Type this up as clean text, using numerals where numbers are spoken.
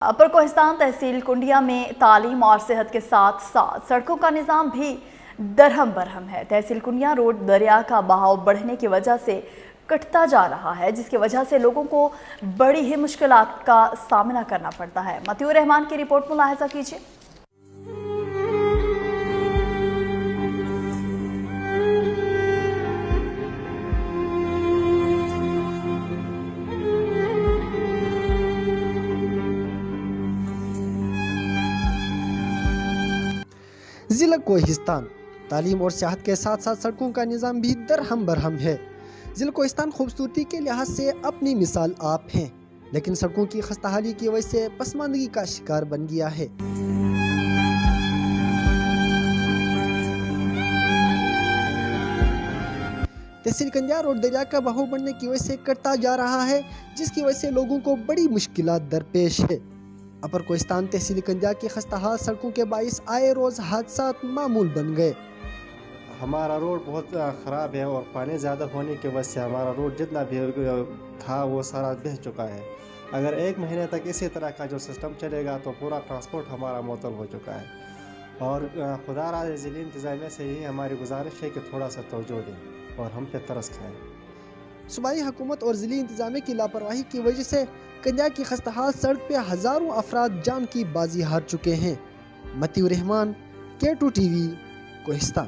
अपर कोहिस्तान तहसील कुंडिया में तालीम और सेहत के साथ साथ सड़कों का निज़ाम भी दरहम बरहम है। तहसील कुंडिया रोड दरिया का बहाव बढ़ने की वजह से कटता जा रहा है, जिसकी वजह से लोगों को बड़ी ही मुश्किलात का सामना करना पड़ता है। मतियूर रहमान की रिपोर्ट मुलाहिजा कीजिए। ज़िला कोहिस्तान तालीम और सेहत के साथ साथ सड़कों का निज़ाम भी दरहम बरहम है। ज़िला कोहिस्तान खूबसूरती के लिहाज से अपनी मिसाल आप हैं, लेकिन सड़कों की खस्ताहाली की वजह से पसमानदगी का शिकार बन गया है। तहसील कुंडिया रोड दरिया का बहाव बढ़ने की वजह से कटता जा रहा है, जिसकी वजह से लोगों को बड़ी मुश्किलात दरपेश है। अपर कोहिस्तान तहसील कुंडिया की खस्ताहाल सड़कों के बाइस आए रोज़ हादसात मामूल बन गए। हमारा रोड बहुत ख़राब है और पानी ज़्यादा होने की वजह से हमारा रोड जितना भी था वो सारा बह चुका है। अगर एक महीने तक इसी तरह का जो सिस्टम चलेगा तो पूरा ट्रांसपोर्ट हमारा मुअत्तल हो चुका है। और खुदा ज़िली इंतज़ामिया से ही हमारी गुजारिश है कि थोड़ा सा तवज्जो दें और हम पे तरस खाएँ। सूबाई हुकूमत और ज़िली इंतज़ामिया की लापरवाही की वजह से कुंडिया की खस्ताहाल सड़क पे हज़ारों अफराद जान की बाजी हार चुके हैं। मतियूर रहमान, K2 TV, कोहिस्तान।